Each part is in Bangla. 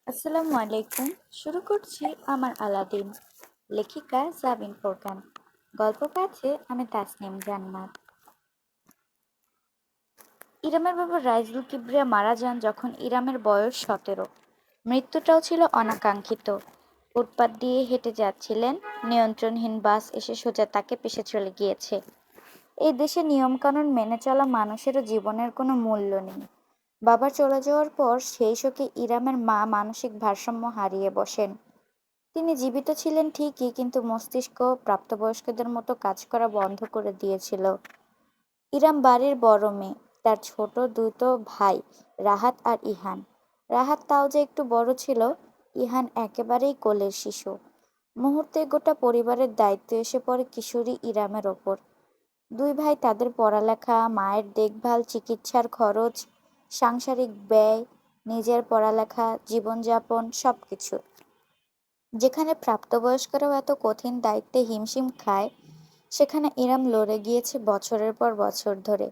আসসালামু আলাইকুম। শুরু করছি আমার আলাদিন। লেখিকা জাবিন ফোরকান। গল্প পাঠে আমি তাসনিম জান্নাত। ইরামের বাবা রাইজুল কিবরিয়া মারা যান যখন ইরামের বয়স 17। মৃত্যুটাও ছিল অনাকাঙ্ক্ষিত। ফুটপাত দিয়ে হেঁটে যাচ্ছিলেন, নিয়ন্ত্রণহীন বাস এসে সোজা তাকে পেশে চলে গিয়েছে। এই দেশে নিয়মকানুন মেনে চলা মানুষেরও জীবনের কোনো মূল্য নেই। বাবা চলে যাওয়ার পর সেই শোকে ইরামের মা মানসিক ভারসাম্য হারিয়ে বসেন। তিনি জীবিত ছিলেন ঠিকই, কিন্তু মস্তিষ্ক প্রাপ্তবয়স্কদের মতো কাজ করা বন্ধ করে দিয়েছিল। ইরাম বাড়ির বড় মেয়ে। তার ছোট দুটো ভাই রাহাত আর ইহান। রাহাত তাও যে একটু বড় ছিল, ইহান একেবারেই কোলের শিশু। মুহূর্তে গোটা পরিবারের দায়িত্ব এসে পড়ে কিশোরী ইরামের ওপর। দুই ভাই তাদের পড়ালেখা, মায়ের দেখভাল, চিকিৎসার খরচ, সাংসারিক ব্যয়, নিজের পড়ালেখা, জীবনযাপন সবকিছু। যেখানে প্রাপ্তবয়স্করাও এত কঠিন দায়িত্বে হিমশিম খায়, সেখানে ইরাম লড়ে গিয়েছে বছরের পর বছর ধরে।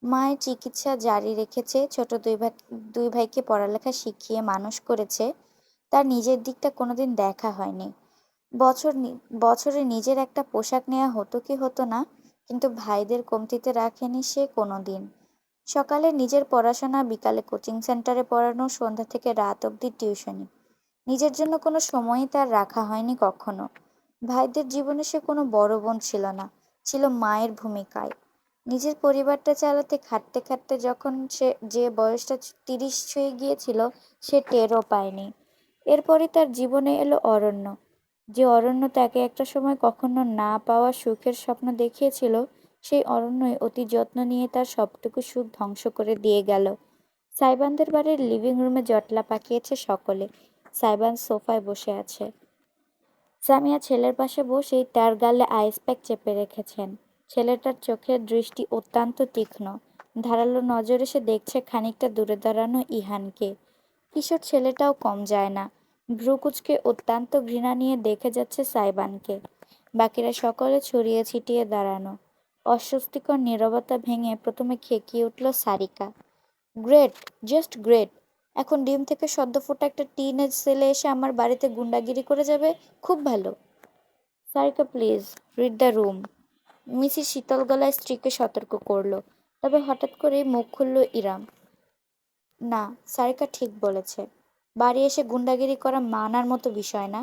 মায়ের চিকিৎসা জারি রেখেছে, ছোট দুই ভাইকে পড়ালেখা শিখিয়ে মানুষ করেছে। তার নিজের দিকটা কোনোদিন দেখা হয়নি। বছরে নিজের একটা পোশাক নেওয়া হতো কি হতো না, কিন্তু ভাইদের কমতিতে রাখেনি সে কোনোদিন। সকালে নিজের পড়াশোনা, বিকালে কোচিং সেন্টারে পড়ানো, সন্ধ্যা থেকে রাত অবধি টিউশনি। নিজের জন্য কোনো সময়ই তার রাখা হয়নি কখনো। ভাইদের জীবনে সে কোনো বড় বোন ছিল না, ছিল মায়ের ভূমিকায়। নিজের পরিবারটা চালাতে খাটতে খাটতে যখন সে যে বয়সটা 30 ছুঁয়ে গিয়েছিল, সে টেরও পায়নি। এরপরই তার জীবনে এলো অরণ্য। যে অরণ্য তাকে একটা সময় কখনো না পাওয়া সুখের স্বপ্ন দেখিয়েছিল, সেই অরণ্যই অতি যত্ন নিয়ে তার সবটুকু সুখ ধ্বংস করে দিয়ে গেল। সাইবানদের বাড়ির লিভিং রুমে জটলা পাকিয়েছে সকলে। সাইবান সোফায় বসে আছে। সামিয়া ছেলের পাশে বসেই তার গালে আইস প্যাক চেপে রেখেছেন। ছেলেটার চোখের দৃষ্টি অত্যন্ত তীক্ষ্ণ। ধারালো নজরে সে দেখছে খানিকটা দূরে দাঁড়ানো ইহানকে। কিশোর ছেলেটাও কম যায় না। ভ্রু কুঁচকে অত্যন্ত ঘৃণা নিয়ে দেখে যাচ্ছে সাইবানকে। বাকিরা সকলে ছড়িয়ে ছিটিয়ে দাঁড়ানো। অস্বস্তিকর নীরবতা ভেঙে প্রথমে খেকিয়ে উঠল সারিকা। Great, just great. এখন ডিম থেকে সদ্য ফোটা একটা টিনেজ ছেলে এসে আমার বাড়িতে গুন্ডাগিরি করে যাবে, খুব ভালো। Sarika please, read the room. মিসি শীতল গলায় স্ত্রীকে সতর্ক করলো। তবে হঠাৎ করেই মুখ খুলল ইরাম। না, সারিকা ঠিক বলেছে। বাড়ি এসে গুন্ডাগিরি করা মানার মতো বিষয় না।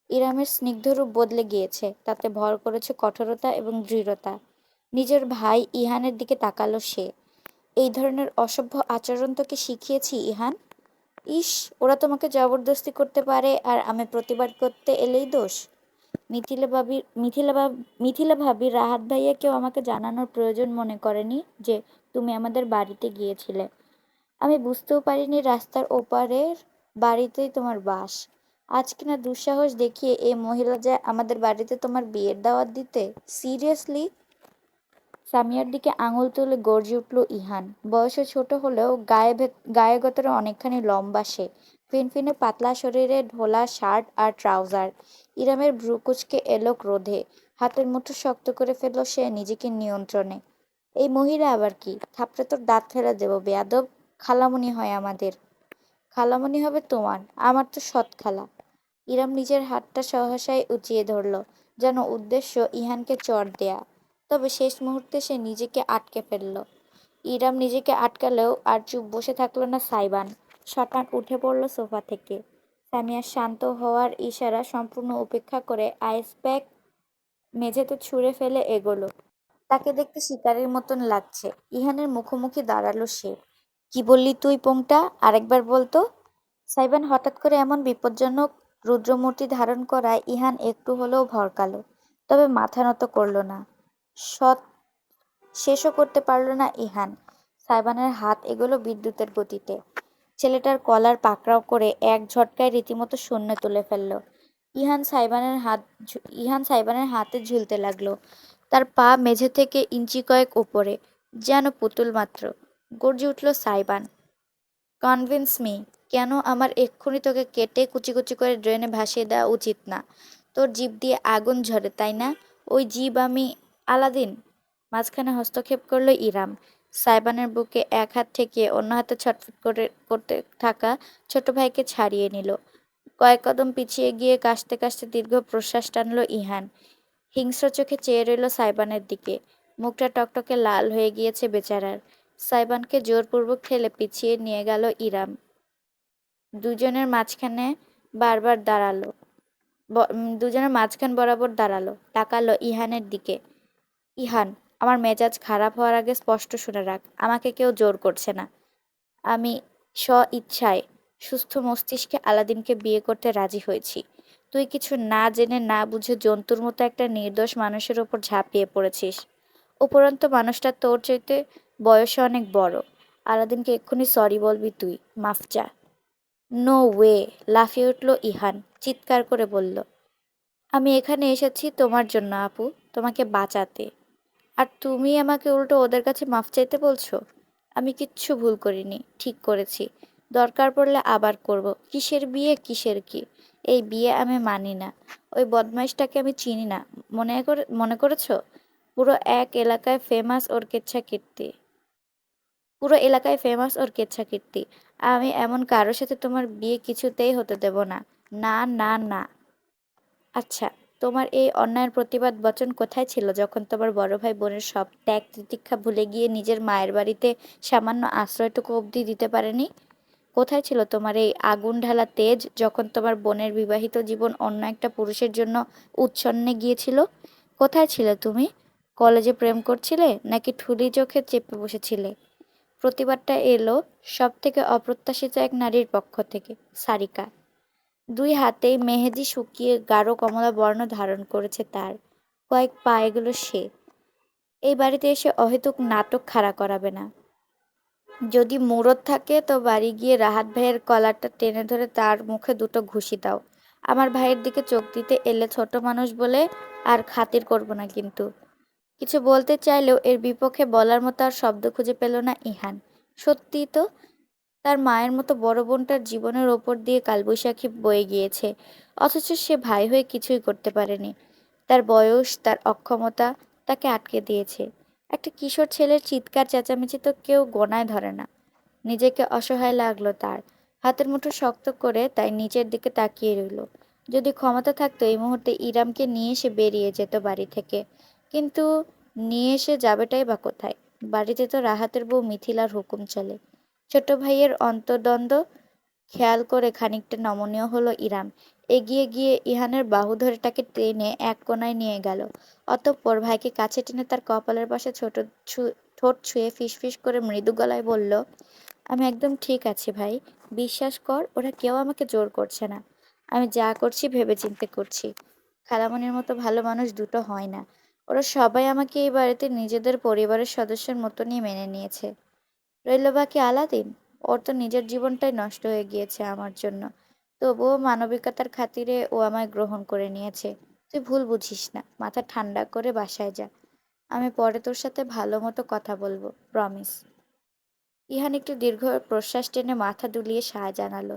ইরামের স্নিগ্ধরূপ বদলে গিয়েছে, তাতে ভর করেছে কঠোরতা এবং দৃঢ়তা। নিজের ভাই ইহানের দিকে তাকালো সে। এই ধরনের অসভ্য আচরণ তোকে শিখিয়েছি ইহান? ইস, ওরা তোমাকে জবরদস্তি করতে পারে আর আমি প্রতিবাদ করতে এলেই দোষ? মিথিলা ভাবি রাহাত ভাইয়াকেও আমাকে জানানোর প্রয়োজন মনে করেনি যে তুমি আমাদের বাড়িতে গিয়েছিলে। আমি বুঝতেও পারিনি রাস্তার ওপারের বাড়িতেই তোমার বাস। আজ কিনা দুঃসাহস দেখিয়ে এই মহিলা যায় আমাদের বাড়িতে তোমার বিয়ের দাওয়াত দিতে। সিরিয়াসলি? সামিয়ার দিকে আঙুল তুলে গর্জে উঠল ইহান। বয়সে ছোট হলেও গায়ে গতরে অনেকখানি লম্বা সে। ফিনফিনে পাতলা শরীরে ঢোলা শার্ট আর ট্রাউজার। ইরামের ভ্রু কুঁচকে এলো ক্রোধে। হাতের মুঠো শক্ত করে ফেলল সে নিজেকে নিয়ন্ত্রণে। এই মহিলা আবার কি? থাপড়ে তোর দাঁত ফেলে দেবো বেয়াদব। খালামণি হয় আমাদের। খালামণি হবে তোমার, আমার তো সৎ খালা। ইরাম নিজের হাতটা সহসায় উঁচিয়ে ধরল, যেন উদ্দেশ্য ইহানকে চড় দেয়া। তবে শেষ মুহূর্তে সে নিজেকে আটকে ফেলল। ইরাম নিজেকে আটকালেও আর চুপ বসে থাকলো না সাইবান। শটান উঠে পড়ল সোফা থেকে। সামিয়ার শান্ত হওয়ার ইশারা সম্পূর্ণ উপেক্ষা করে আইস প্যাক মেঝেতে ছুঁড়ে ফেলে এগোলো। তাকে দেখতে শিকারীর মতন লাগছে। ইহানের মুখোমুখি দাঁড়ালো সে। কি বললি তুই পোংটা? আরেকবার বলতো। সাইবান হঠাৎ করে এমন বিপজ্জনক রুদ্রমূর্তি ধারণ করায় ইহান একটু হলেও ভরকালো। তবে মাথা নত করল না। সৎ শেষও করতে পারল না ইহান। সাইবানের হাত এগোলো বিদ্যুতের গতিতে। ছেলেটার কলার পাকড়াও করে এক ঝটকায় রীতিমতো শূন্যে তুলে ফেলল। ইহান সাইবানের হাতে ঝুলতে লাগলো। তার পা মেঝে থেকে ইঞ্চি কয়েক উপরে, যেন পুতুল মাত্র। গর্জে উঠল সাইবান। Convince me. কেন আমার এক্ষুনি তোকে কেটে কুচি কুচি করে ড্রেনে ভাসিয়ে দেওয়া উচিত না? তোর জিভ দিয়ে আগুন ঝরে, তাই না? ওই জিভ আমি আলাদিন। মাঝখানে হস্তক্ষেপ করল ইরাম। সাইবানের বুকে এক হাত ঠেকিয়ে অন্য হাতে ছটফট করতে থাকা ছোট ভাইকে ছাড়িয়ে নিল। কয়েক কদম পিছিয়ে গিয়ে কাশতে কাশতে দীর্ঘ প্রশ্বাস টানল ইহান। হিংস্র চোখে চেয়ে রইল সাইবানের দিকে। মুখটা টকটকে লাল হয়ে গিয়েছে বেচারার। সাইবানকে জোরপূর্বক ঠেলে পিছিয়ে নিয়ে গেল ইরাম। দুজনের মাঝখানে বারবার দাঁড়ালো। দুজনের মাঝখান বরাবর দাঁড়ালো, তাকালো ইহানের দিকে। ইহান, আমার মেজাজ খারাপ হওয়ার আগে স্পষ্ট শুনে রাখ, আমাকে কেউ জোর করছে না। আমি স্ব-ইচ্ছায় সুস্থ মস্তিষ্কে আলাদিনকে বিয়ে করতে রাজি হয়েছি। তুই কিছু না জেনে না বুঝে জন্তুর মতো একটা নির্দোষ মানুষের ওপর ঝাঁপিয়ে পড়েছিস। উপরন্তু মানুষটা তোর চাইতে বয়সে অনেক বড়। আলাদিনকে এক্ষুনি সরি বলবি তুই, মাফ চা। No way! লাফিয়ে উঠল ইহান, চিৎকার করে বলল, আমি এখানে এসেছি তোমার জন্য আপু, তোমাকে বাঁচাতে। আর তুমি আমাকে উল্টো ওদের কাছে মাফ চাইতে বলছো? আমি কিচ্ছু ভুল করিনি, ঠিক করেছি। দরকার পড়লে আবার করব। কিসের বিয়ে, কিসের কি? এই বিয়ে আমি মানি না। ওই বদমাইশটাকে আমি চিনি না। মনে করেছো? পুরো এক এলাকায় ফেমাস ওর কেচ্ছাকীর্তি। পুরো এলাকায় ফেমাস ওর কেচ্ছাকীর্তি। আমি এমন কারোর সাথে তোমার বিয়ে কিছুতেই হতে দেব না। না, না, না। আচ্ছা, তোমার এই অন্যায়ের প্রতিবাদ বচন কোথায় ছিল যখন তোমার বড় ভাই বোনের সব ত্যাগ তিতিক্ষা ভুলে গিয়ে নিজের মায়ের বাড়িতে সামান্য আশ্রয়টুকু অবধি দিতে পারেনি? কোথায় ছিল তোমার এই আগুন ঢালা তেজ যখন তোমার বোনের বিবাহিত জীবন অন্য একটা পুরুষের জন্য উচ্ছন্নে গিয়েছিল? কোথায় ছিলে তুমি? কলেজে প্রেম করছিলে নাকি ঠুলি চোখে চেপে বসেছিলে? প্রতিবাদটা এলো সব থেকে অপ্রত্যাশিত এক নারীর পক্ষ থেকে, সারিকা। দুই হাতেই মেহেদি শুকিয়ে গাঢ় কমলা বর্ণ ধারণ করেছে তার। কয়েক পা এগুলো সে। এই বাড়িতে এসে অহেতুক নাটক খাড়া করাবে না। যদি মুরদ থাকে তো বাড়ি গিয়ে রাহাত ভাইয়ের কলারটা টেনে ধরে তার মুখে দুটো ঘুষি দাও। আমার ভাইয়ের দিকে চোখ দিতে এলে ছোট মানুষ বলে আর খাতির করব না কিন্তু। কিছু বলতে চাইলেও এর বিপক্ষে বলার মতো আর শব্দ খুঁজে পেল না ইহান। সত্যিই তো, তার মায়ের মতো বড় বোনটার জীবনের ওপর দিয়ে কালবৈশাখী বয়ে গিয়েছে, অথচ সে ভাই হয়ে কিছুই করতে পারেনি। তার বয়স, তার অক্ষমতা তাকে আটকে দিয়েছে। একটা কিশোর ছেলের চিৎকার চেঁচামেচি তো কেউ গোনায় ধরে না। নিজেকে অসহায় লাগলো তার। হাতের মুঠো শক্ত করে তাই নিচের দিকে তাকিয়ে রইল। যদি ক্ষমতা থাকতো এই মুহূর্তে ইরামকে নিয়ে সে বেরিয়ে যেত বাড়ি থেকে। কিন্তু নিয়ে এসে যাবেটাই বা কোথায়? বাড়িতে তো রাহাতের বউ মিথিলার হুকুম চলে। ছোট ভাইয়ের অন্তর্দ্বন্দ্ব খেয়াল করে খানিকটা নমনীয় হলো ইরাম। এগিয়ে গিয়ে ইহানের বাহু ধরে তাকে টেনে এক কোণায় নিয়ে গেল। অতঃপর ভাইকে কাছে টেনে তার কপালের পাশে ঠোঁট ছুঁয়ে ফিসফিস করে মৃদু গলায় বলল, আমি একদম ঠিক আছি ভাই। বিশ্বাস কর, ওরা কেউ আমাকে জোর করছে না। আমি যা করছি ভেবেচিন্তে করছি। খালামণির মতো ভালো মানুষ দুটো হয় না। ওরা সবাই আমাকে এই বাড়িতে নিজেদের পরিবারের সদস্যের মতনই মেনে নিয়েছে। রইল বাকি আলাদিন, ওর তো নিজের জীবনটাই নষ্ট হয়ে গিয়েছে আমার জন্য। তবুও মানবিকতার খাতিরে ও আমায় গ্রহণ করে নিয়েছে। তুই ভুল বুঝিস না, মাথা ঠান্ডা করে বাসায় যা। আমি পরে তোর সাথে ভালো মতো কথা বলবো, প্রমিস। ইহান একটু দীর্ঘ প্রশ্বাস টেনে মাথা দুলিয়ে সায় জানালো।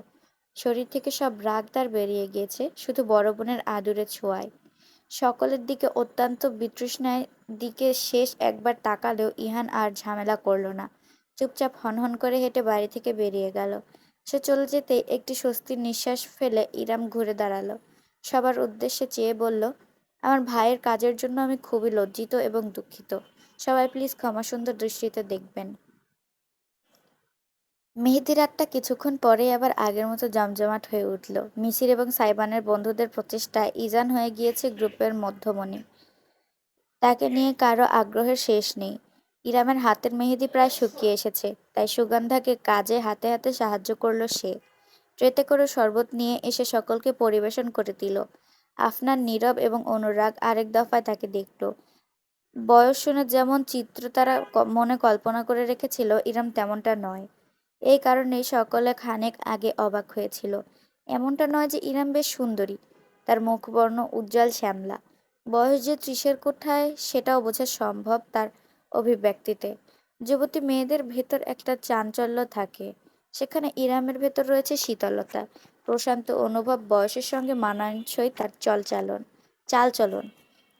শরীর থেকে সব রাগ তার বেরিয়ে গিয়েছে শুধু বড় বোনের আদুরে ছোঁয়ায়। সকলের দিকে অত্যন্ত বিতৃষ্ণায় দিকে শেষ একবার তাকালেও ইহান আর ঝামেলা করল না। চুপচাপ হনহন করে হেঁটে বাড়ি থেকে বেরিয়ে গেল। সে চলে যেতে একটি স্বস্তির নিঃশ্বাস ফেলে ইরাম ঘুরে দাঁড়ালো। সবার উদ্দেশ্যে চেয়ে বলল, আমার ভাইয়ের কাজের জন্য আমি খুবই লজ্জিত এবং দুঃখিত। সবাই প্লিজ ক্ষমাসুন্দর দৃষ্টিতে দেখবেন। মেহেদি রাতটা কিছুক্ষণ পরেই আবার আগের মতো জমজমাট হয়ে উঠল। মিছির এবং সাইবানের বন্ধুদের প্রচেষ্টায় ইজান হয়ে গিয়েছে গ্রুপের মধ্যমণি। তাকে নিয়ে কারো আগ্রহের শেষ নেই। ইরামের হাতের মেহেদি প্রায় শুকিয়ে এসেছে, তাই সুগন্ধাকে কাজে হাতে হাতে সাহায্য করল সে। ট্রেতে করে শরবত নিয়ে এসে সকলকে পরিবেশন করে দিল। আফনান, নীরব এবং অনুরাগ আরেক দফায় তাকে দেখল। বয়স শুনে যেমন চিত্র তারা মনে কল্পনা করে রেখেছিল, ইরাম তেমনটা নয়। এই কারণেই সকলে খানেক আগে অবাক হয়েছিল। এমনটা নয় যে ইরাম বেশ সুন্দরী, তার মুখবর্ণ উজ্জ্বল শ্যামলা। বয়স যে 30-এর কোঠায় সেটাও বোঝা সম্ভব তার অভিব্যক্তিতে। যুবতী মেয়েদের ভেতর একটা চাঞ্চল্য থাকে, সেখানে ইরামের ভেতর রয়েছে শীতলতা, প্রশান্ত অনুভব, বয়সের সঙ্গে মানানসই তার চালচলন।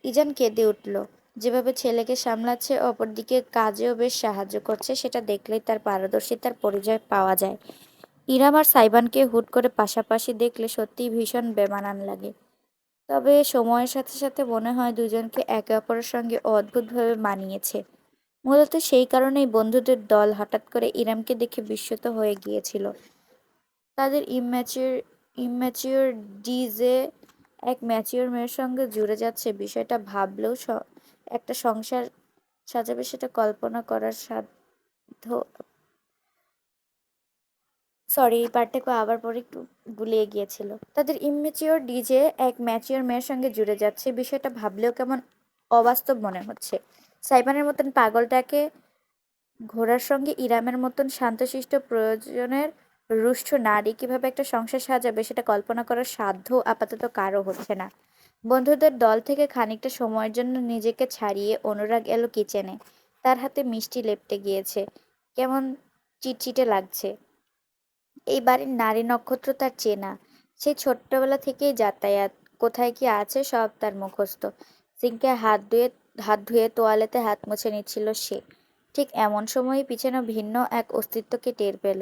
ইজান কেঁদে উঠল। যেভাবে ছেলেকে সামলাচ্ছে, অপরদিকে কাজেও বেশ সাহায্য করছে, সেটা দেখলেই তার পারদর্শিতার পরিচয় পাওয়া যায়। ইরাম আর সাইবানকে হুট করে পাশাপাশি দেখলে সত্যিই ভীষণ বেমানান লাগে। তবে সময়ের সাথে সাথে মনে হয় দুজনকে একে অপরের সঙ্গে অদ্ভুতভাবে মানিয়েছে। মূলত সেই কারণেই বন্ধুদের দল হঠাৎ করে ইরামকে দেখে বিস্মিত হয়ে গিয়েছিল। তাদের ইম্যাচিওর ডিজে এক ম্যাচিওর মেয়ের সঙ্গে জুড়ে যাচ্ছে, বিষয়টা ভাবলেও একটা সংসার সাজাবে সেটা কল্পনা করার সাধ্য। সরি, এই পার্টটাকে আবার পরে একটু গুলিয়ে গিয়েছিল। তাদের ইম্যাচিওর ডিজে এক ম্যাচিওর মেয়ের সঙ্গে জুড়ে যাচ্ছে, বিষয়টা ভাবলেও কেমন অবাস্তব মনে হচ্ছে। সাইবানের মতন পাগলটাকে ঘোড়ার সঙ্গে ইরামের মতন শান্তশিষ্ট প্রয়োজনের রুষ্ট নারী কিভাবে একটা সংসার সাজাবে সেটা কল্পনা করার সাধ্য আপাতত কারো হচ্ছে না। বন্ধুদের দল থেকে খানিকটা সময়ের জন্য নিজেকে ছাড়িয়ে অনুরাগ এলো কিচেনে। তার হাতে মিষ্টি লেপ্টে গিয়েছে, কেমন চিটচিটে লাগছে। এই বাড়ির নারী নক্ষত্র তার চেনা, সেই ছোট্টবেলা থেকেই যাতায়াত, কোথায় কি আছে সব তার মুখস্থ। সিঙ্কে হাত ধুয়ে তোয়ালেতে হাত মুছে নিচ্ছিল সে। ঠিক এমন সময়ই পিছনে ভিন্ন এক অস্তিত্বকে টের পেল।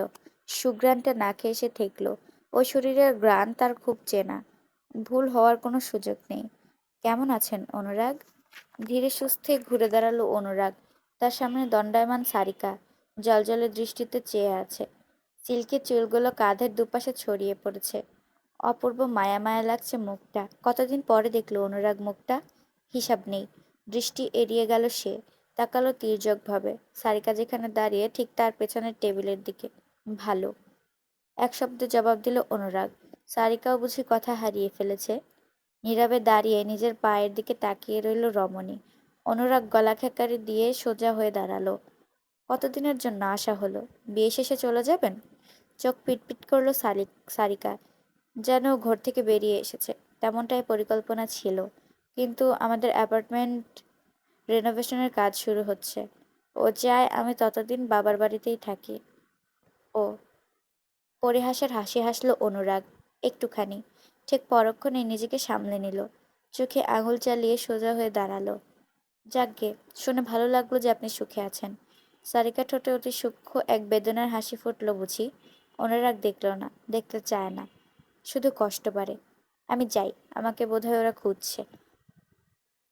সুঘ্রাণটা নাকে এসে ঠেকল। ওই শরীরের ঘ্রাণ তার খুব চেনা। ভুল হওয়ার কোনো সুযোগ নেই। কেমন আছেন অনুরাগ? ধীরে সুস্থে ঘুরে দাঁড়ালো অনুরাগ। তার সামনে দণ্ডায়মান সারিকা জ্বলজ্বলে দৃষ্টিতে চেয়ে আছে। সিল্কের চুলগুলো কাঁধের দুপাশে ছড়িয়ে পড়েছে। অপূর্ব মায়া মায়া লাগছে মুখটা। কতদিন পরে দেখলো অনুরাগ মুখটা। হিসাব নেই। দৃষ্টি এড়িয়ে গেল সে। তাকালো তীর্যকভাবে সারিকা যেখানে দাঁড়িয়ে, ঠিক তার পেছনের টেবিলের দিকে। ভালো, এক শব্দে জবাব দিল অনুরাগ। সারিকাও বুঝি কথা হারিয়ে ফেলেছে। নীরবে দাঁড়িয়ে নিজের পায়ের দিকে তাকিয়ে রইল রমণী। অনুরাগ গলা খেকারি দিয়ে সোজা হয়ে দাঁড়ালো। কতদিনের জন্য আসা হলো? বিয়ে শেষে চলে যাবেন? চোখ পিটপিট করলো সারিকা, যেন ঘর থেকে বেরিয়ে এসেছে। তেমনটাই পরিকল্পনা ছিল, কিন্তু আমাদের অ্যাপার্টমেন্ট রেনোভেশনের কাজ শুরু হচ্ছে। ও চায় আমি ততদিন বাবার বাড়িতেই থাকি। ও, পরিহাসের হাসি হাসল অনুরাগ, একটুখানি। ঠিক পরক্ষণে নিজেকে সামলে নিল। চোখে আঙুল চালিয়ে সোজা হয়ে দাঁড়ালো। যাকগে, শুনে ভালো লাগলো যে আপনি সুখে আছেন। সারিকা ঠোঁটে অতি সূক্ষ্ম এক বেদনার হাসি ফুটল বুঝি। অনুরাগ দেখল না, দেখতে চায় না, শুধু কষ্ট বাড়ে। আমি যাই, আমাকে বোধহয় ওরা খুঁজছে।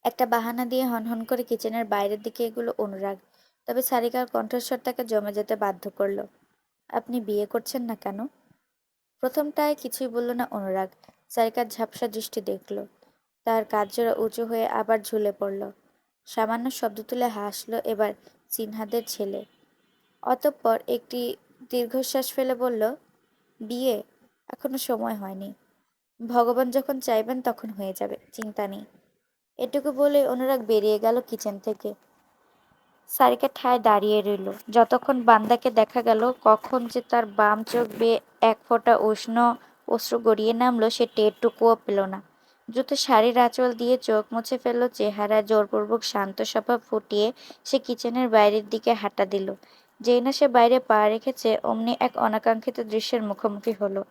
একটা বাহানা দিয়ে হনহন করে কিচেনের বাইরের দিকে এগুলো অনুরাগ। তবে সারিকার কণ্ঠস্বর তাকে জমে যেতে বাধ্য করলো। আপনি বিয়ে করছেন না কেন? প্রথমটায় কিছুই বলল না অনুরাগ। সারিকার ঝাপসা দৃষ্টি দেখল। তার কাঠজোড়া উঁচু হয়ে আবার ঝুলে পড়ল। সামান্য শব্দ তুলে হাসল এবার সিনহাদের ছেলে। অতঃপর একটি দীর্ঘশ্বাস ফেলে বলল, বিয়ে এখনো সময় হয়নি। ভগবান যখন চাইবেন তখন হয়ে যাবে, চিন্তা নেই। এটুকু বলে অনুরাগ বেরিয়ে গেল কিচেন থেকে। সারিকা ঠায় দাঁড়িয়ে রইল। যতক্ষণ বান্দাকে দেখা গেল, কখন যে তার বাম চোখ বেয়ে এক ফোঁটা উষ্ণ অশ্রু গড়িয়ে নামলো সে টেরটুকুও পেল না। দ্রুত শাড়ির আঁচল দিয়ে চোখ মুছে ফেলল, চেহারায় জোরপূর্বক শান্ত স্বভাব ফুটিয়ে সে কিচেনের বাইরের দিকে হাঁটা দিল। যেই না সে বাইরে পা রেখেছে, অমনি এক অনাকাঙ্ক্ষিত দৃশ্যের মুখোমুখি হলো।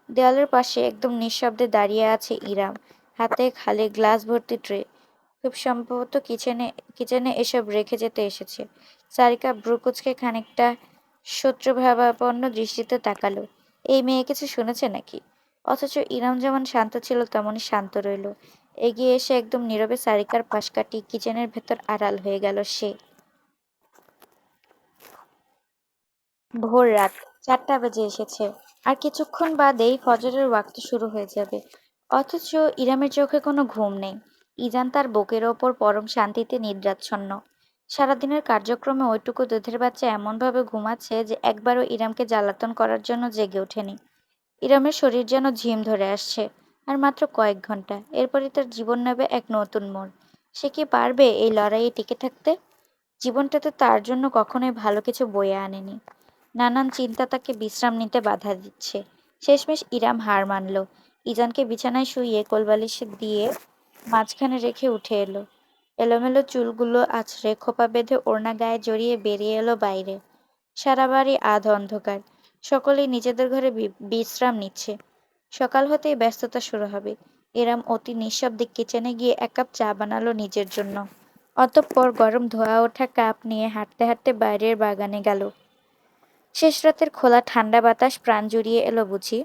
দেয়ালের পাশে একদম নিঃশব্দে দাঁড়িয়ে আছে ইরাম, হাতে খালি গ্লাস ভর্তি ট্রে। খুব সম্ভবত কিচেনে এসব রেখে যেতে এসেছে। সারিকা ভ্রু কুঁচকে খানিকটা শত্রুভাবাপন্ন দৃষ্টিতে তাকালো। এই মেয়ে কিছু শুনেছে নাকি? অথচ ইরাম যেমন শান্ত ছিল তেমনই শান্ত রইল। এগিয়ে এসে একদম নীরবে সারিকার পাশ কাটিয়ে কিচেনের ভেতর আড়াল হয়ে গেল সে। ভোর রাত 4টা বেজে এসেছে। আর কিছুক্ষণ বাদেই ফজরের ওয়াক্ত শুরু হয়ে যাবে। অথচ ইরামের চোখে কোনো ঘুম নেই। ইজান তার বুকের ওপর পরম শান্তিতে নিদ্রাচ্ছন্ন। সারাদিনের কার্যক্রমে ওইটুকু দুধের বাচ্চা এমনভাবে ঘুমাচ্ছে যে একবারও ইরামকে জ্বালাতন করার জন্য জেগে ওঠেনি। ইরামের শরীর যেন ঝিম ধরে আসছে। আর মাত্র কয়েক ঘন্টা, এরপরই তার জীবন নেবে এক নতুন মোড়। সে কি পারবে এই লড়াইয়ে টিকে থাকতে? জীবনটাতে তার জন্য কখনোই ভালো কিছু বয়ে আনেনি। নানান চিন্তা তাকে বিশ্রাম নিতে বাধা দিচ্ছে। শেষমেশ ইরাম হার মানল। ইজানকে বিছানায় শুইয়ে কোলবালিশ দিয়ে মাঝখানে রেখে উঠে এলো। এলোমেলো চুলগুলো আছড়ে খোপা বেঁধে ওড়না গায়ে জড়িয়ে বেরিয়ে এলো বাইরে। সারা বাড়ি আধ অন্ধকার। সকলেই নিজেদের ঘরে বিশ্রাম নিচ্ছে। সকাল হতেই ব্যস্ততা শুরু হবে। ইরাম অতি নিঃশব্দে কিচেনে গিয়ে এক কাপ চা বানালো নিজের জন্য। অতঃপর গরম ধোয়া ওঠা কাপ নিয়ে হাঁটতে হাঁটতে বাইরের বাগানে গেল। শেষ রাতের খোলা ঠান্ডা বাতাস প্রাণ জুড়িয়ে এলো বুঝি।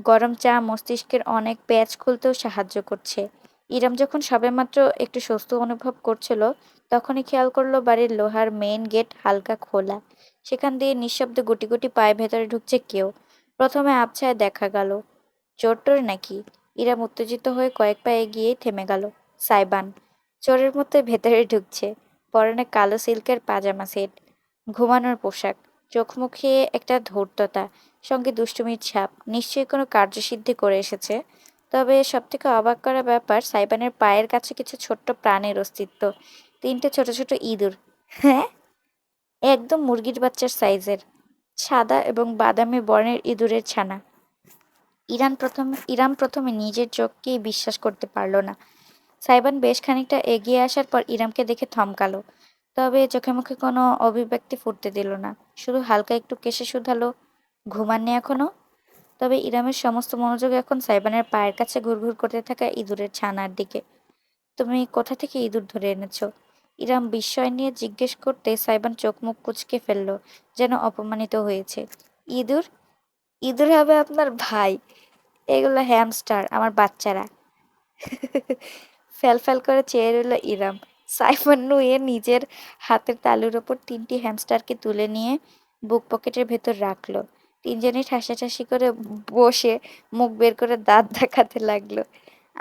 গরম চা মস্তিষ্কের অনেক প্যাচ খুলতেও সাহায্য করছে। ইরাম যখন সবেমাত্র একটু স্বস্তি অনুভব করছিল, তখনই খেয়াল করলো বাড়ির লোহার মেইন গেট হালকা খোলা। সেখান দিয়ে নিঃশব্দে গুটি গুটি পায়ে ভেতরে ঢুকছে কেউ। প্রথমে আবছায় দেখা গেল চোর টোর নাকি। ইরাম উত্তেজিত হয়ে কয়েক পা এগিয়েই থেমে গেল। সাইবান চোরের মধ্যে ভেতরে ঢুকছে, পরনে কালো সিল্কের পাজামা সেট, ঘুমানোর পোশাক, চোখ মুখে একটা ধূর্ততা, সঙ্গে দুষ্টুমির ছাপ। নিশ্চয়ই কোনো কার্যসিদ্ধি করে এসেছে। তবে সবথেকে অবাক করা ব্যাপার, সাইবানের পায়ের কাছে কিছু ছোট্ট প্রাণের অস্তিত্ব। তিনটে ছোট ছোট ইঁদুর। হ্যাঁ, একদম মুরগির বাচ্চার সাইজের, সাদা এবং বাদামি বর্ণের ইঁদুরের ছানা। ইরাম প্রথমে নিজের চোখকেই বিশ্বাস করতে পারল না। সাইবান বেশ খানিকটা এগিয়ে আসার পর ইরামকে দেখে থমকালো। তবে চোখে মুখে কোনো অভিব্যক্তি ফুটতে দিল না। শুধু হালকা একটু কেশে শুধালো, ঘুমাননি এখনো? তবে ইরামের সমস্ত মনোযোগ এখন সাইবানের পায়ের কাছে ঘুরঘুর করতে থাকা ইঁদুরের ছানার দিকে। তুমি কোথা থেকে ইঁদুর ধরে এনেছো? ইরাম বিস্ময় নিয়ে জিজ্ঞেস করতে সাইবান চোখ মুখ কুঁচকে ফেলল, যেন অপমানিত হয়েছে। ইঁদুর? ইঁদুর হবে আপনার ভাই। এগুলো হ্যামস্টার, আমার বাচ্চারা। ফ্যাল করে চেয়ে রইল ইরাম। সাইমন নুয়ে নিজের হাতের তালুর ওপর তিনটি হ্যামস্টারকে তুলে নিয়ে বুক পকেটের ভেতর রাখলো। তিনজনই ঠাসাঠাসি করে বসে মুখ বের করে দাঁত দেখাতে লাগলো।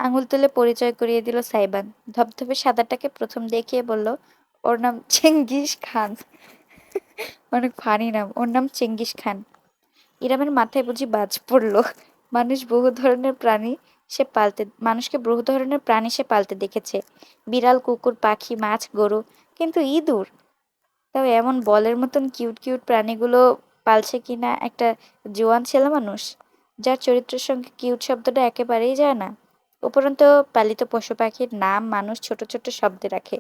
আঙুল তুলে পরিচয় করিয়ে দিল সাইবান। ধবধবে সাদাটাকে প্রথম দেখিয়ে বলল, ওর নাম চেঙ্গিস খান। অনেক ফানি নাম, ওর নাম চেঙ্গিস খান। ইরামের মাথায় বুঝি বাজ পড়ল। মানুষ বহু ধরনের প্রাণী মানুষকে বহু ধরনের প্রাণী সে পালতে দেখেছে। বিড়াল, কুকুর, পাখি, মাছ, গরু। কিন্তু ইঁদুর! তাও এমন বলের মতন কিউট কিউট প্রাণীগুলো পালছে কিনা একটা জোয়ান ছেলে মানুষ, যার চরিত্রের সঙ্গে কিউট শব্দটা একেবারেই যায় না। উপরন্তু পালিত পশু পাখির নাম মানুষ ছোট ছোট শব্দে রাখে।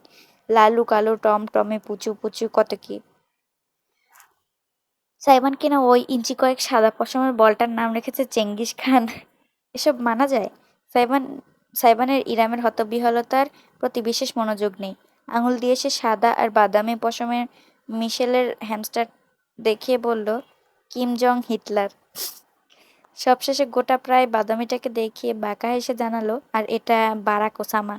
লালু, কালু, টম টমে, পুচু পুচু, কত কি। সাইমন কিনা ওই ইঞ্চি কয়েক সাদা পশমের বলটার নাম রেখেছে চেঙ্গিস খান। এসব মানা যায়? সাইমন সাইবানের ইরামের হতবিহ্বলতার প্রতি বিশেষ মনোযোগ নেই। আঙুল দিয়ে সে সাদা আর বাদামি পশমের মিশেলের হ্যামস্টার দেখিয়ে বলল, কিম জং হিটলার। সবশেষে গোটা প্রায় বাদামিটাকে দেখিয়ে বাঁকা হেসে জানালো, আর এটা বারাক ওসামা।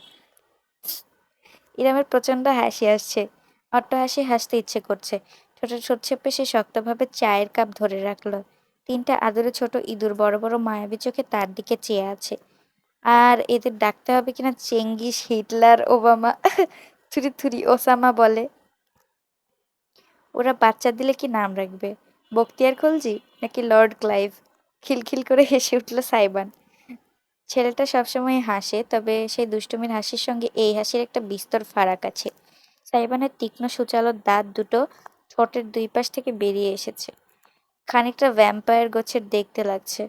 ইরামের প্রচন্ড হাসি আসছে। অট্টহাসি হাসতে ইচ্ছে করছে। ছোট ছোট চেপে সে শক্তভাবে চায়ের কাপ ধরে রাখলো। তিনটা আদরে ছোট ইঁদুর বড় বড় মায়াবী চোখে তার দিকে চেয়ে আছে। আর এদের ডাকতে হবে কিনা চেঙ্গিস, হিটলার, ওবামা, থুরি থুরি ওসামা বলে। ওরা বাচ্চা দিলে কি নাম রাখবে? বখতিয়ার খলজি নাকি লর্ড ক্লাইভ? খিলখিল করে হেসে উঠল সাইবান। ছেলেটা সবসময় হাসে, তবে সেই দুষ্টুমির হাসির সঙ্গে এই হাসির একটা বিস্তর ফারাক আছে। সাইবানের তীক্ষ্ণ সূচালো দাঁত দুটো ঠোঁটের দুই পাশ থেকে বেরিয়ে এসেছে। খানিকটা ভ্যাম্পায়ার গোছের দেখতে লাগছে।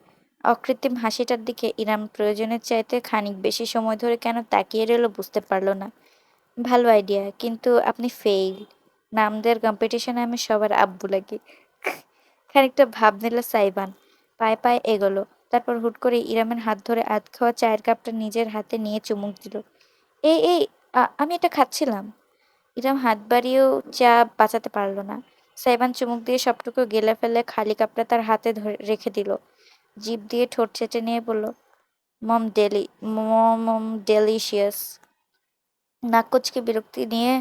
অকৃত্রিম হাসিটার দিকে ইরাম প্রয়োজনের চাইতে খানিক বেশি সময় ধরে কেন তাকিয়ে রইল বুঝতে পারল না। ভালো আইডিয়া, কিন্তু আপনি ফেইল। নাম দেওয়ার কম্পিটিশনে আমি সবার আব্বু লাগি। খানিকটা ভাব নিল সাইবান। পায়ে পায়ে এগোলো। তারপর হুট করে ইরামের হাত ধরে আধ খাওয়া চায়ের কাপটা নিজের হাতে নিয়ে চুমুক দিল। এই এই আমি এটা খাচ্ছিলাম। ইরাম হাত বাড়িয়েও চা বাঁচাতে পারল না। সাইবান চুমুক দিয়ে সবটুকু গেলে ফেলে খালি কাপটা তার হাতে ধরে রেখে দিল। জিভ দিয়ে ঠোঁট চেটে নিয়ে বলল, মম ডেলি মম ডেলিশিয়াস। নাক কুচকে বিরক্তি নিয়ে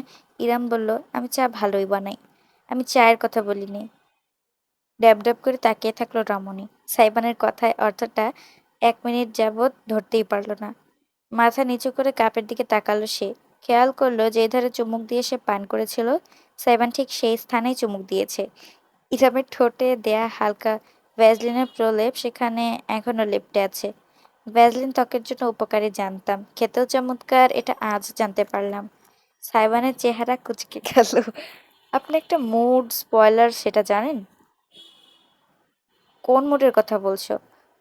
ইরাম বলল, আমি চা ভালোই বানাই। আমি চায়ের কথা বলিনি। ড্যাব ড্যাব করে তাকিয়ে থাকলো রমণী। সাইবানের কথায় অর্থটা 1 মিনিট যাবৎ ধরতেই পারল না। মাথা নিচু করে কাপের দিকে তাকালো সে। খেয়াল করলো যে ধারে চুমুক দিয়ে সে পান করেছিল, সাইবান ঠিক সেই স্থানেই চুমুক দিয়েছে। ইরামের ঠোঁটে দেয়া হালকা ভ্যাজলিনের প্রলেপ সেখানে এখনো লেপ্টে আছে। ভ্যাজলিন ত্বকের জন্য উপকারী জানতাম, খেতেও চমৎকার, এটা আজ জানতে পারলাম। সাইবানের চেহারা কুঁচকে গেল। আপনি একটা মুড স্পয়লার, সেটা জানেন? কোন মুডের কথা বলছো?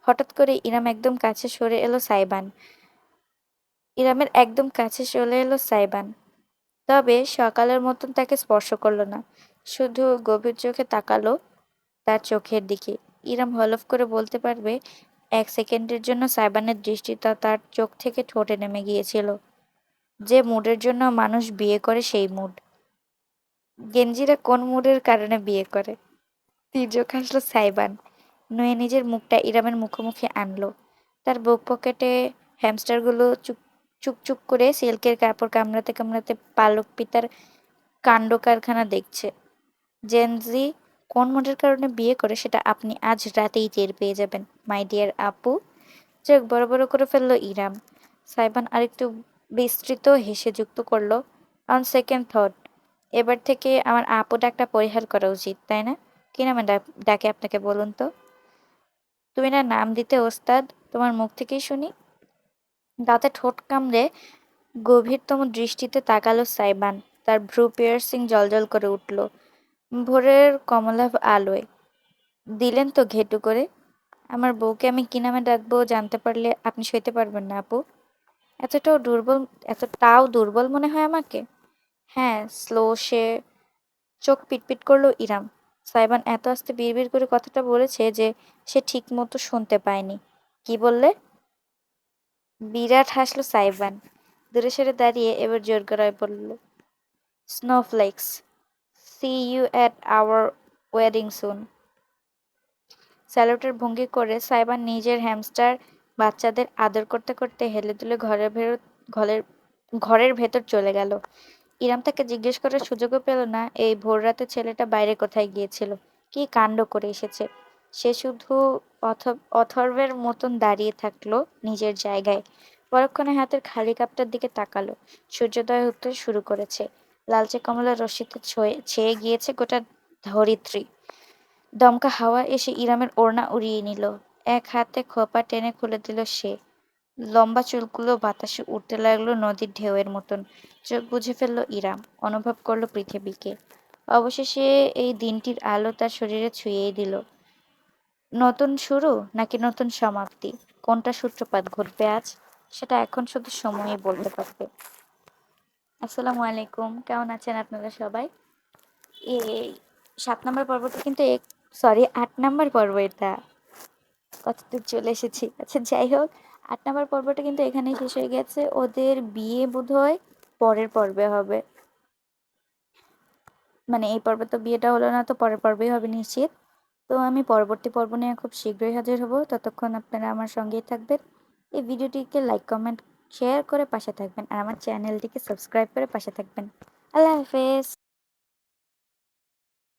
হঠাৎ করে ইরামের একদম কাছে চলে এলো সাইবান। তবে সকালের মতন তাকে স্পর্শ করলো না। শুধু গভীর চোখে তাকালো তার চোখের দিকে। ইরাম হলফ করে বলতে পারবে 1 সেকেন্ডের জন্য সাইবানের দৃষ্টিটা তার চোখ থেকে ঠোঁটে নেমে গিয়েছিল। যে মুডের জন্য মানুষ বিয়ে করে সেই মুড। গেঞ্জিরা কোন মুডের কারণে বিয়ে করে? তির্যক হাসল সাইবান। নুয়ে নিজের মুখটা ইরামের মুখোমুখি আনলো। তার বুক পকেটে হ্যামস্টারগুলো চুক করে সিল্কের কাপড় কামড়াতে কামড়াতে পালক পিতার কাণ্ড কারখানা দেখছে। জেনজি কোন মুডের কারণে বিয়ে করে সেটা আপনি আজ রাতেই টের পেয়ে যাবেন, মাই ডিয়ার আপু। চোখ বড় বড় করে ফেললো ইরাম। সাইবান আরেকটু বিস্তৃত হেসে যুক্ত করলো, অন সেকেন্ড থট, এবার থেকে আমার আপু ডাকটা পরিহার করা উচিত, তাই না? কি নামে ডাকে আপনাকে বলুন তো? তুমি না নাম দিতে ওস্তাদ, তোমার মুখ থেকেই শুনি। দাঁতে ঠোঁট কামড়ে গভীরতম দৃষ্টিতে তাকালো সাইবান। তার ভ্রু পিয়ার্সিং জ্বলজ্বল করে উঠল ভোরের কমলাভ আলোয়। দিলেন তো ঘেটু করে। আমার বউকে আমি কি নামে ডাকবো জানতে পারলে আপনি সইতে পারবেন না আপু। এতটাও দুর্বল, এতটাও দুর্বল মনে হয় আমাকে? হ্যাঁ, স্লো সে। চোখ পিটপিট করলো ইরাম। সাইবান এত আস্তে বিড়বিড় করে কথাটা বলেছে যে সে ঠিক মতো শুনতে পায়নি। কি বললে? বিরাট হাসলো সাইবান। দূরে সরে দাঁড়িয়ে এবার জোর গলায় বলল, snowflakes, see you at our wedding soon. স্যালুটের ভঙ্গি করে সাইবান নিজের হ্যামস্টার বাচ্চাদের আদর করতে করতে হেলে দুলে ঘরের ঘরের ভেতর চলে গেল। ইরাম তাকে জিজ্ঞেস করার সুযোগও পেল না এই ভোর রাতে ছেলেটা বাইরে কোথায় গিয়েছিল, কি কাণ্ড করে এসেছে। সে শুধু অথর্বের মতন দাঁড়িয়ে থাকলো নিজের জায়গায়। পরক্ষণে হাতের খালি কাপটার দিকে তাকালো। সূর্যোদয় হতে শুরু করেছে। লালচে কমলা রশ্মিতে ছেয়ে গিয়েছে গোটা ধরিত্রী। দমকা হাওয়া এসে ইরামের ওড়না উড়িয়ে নিল। এক হাতে খোপা টেনে খুলে দিল সে। লম্বা চুলগুলো বাতাসে উঠতে লাগলো নদীর ঢেউয়ের মতন। চোখ বুজে ফেলল ইরাম, অনুভব করলো পৃথিবীকে। অবশেষে এই দিনটির আলো তার শরীরে ছুঁয়েই দিল। নতুন শুরু নাকি নতুন সমাপ্তি, কোনটা সূত্রপাত ঘটবে আজ, সেটা এখন শুধু সময়ই বলতে পারবে। আসসালামু আলাইকুম, কেমন আছেন আপনারা সবাই? এই 7 নম্বর পর্বটা কিন্তু সরি 8 নম্বর পর্ব এটা। কতদূর চলে এসেছি। আচ্ছা যাই হোক, 8 নম্বর পর্বটা কিন্তু এখানেই শেষ হয়ে গেছে। ওদের বিয়ে বোধহয় পরের পর্বে হবে। মানে এই পর্বে তো বিয়েটা হলো না, তো পরের পর্বেই হবে নিশ্চিত। তো আমি পরবর্তী পর্ব নিয়ে খুব শীঘ্রই হাজির হব। ততক্ষণ আপনারা আমার সঙ্গেই থাকবেন। এই ভিডিওটিকে লাইক কমেন্ট শেয়ার করে পাশে থাকবেন আর আমার চ্যানেলটিকে সাবস্ক্রাইব করে পাশে থাকবেন। আল্লাহ হাফেজ।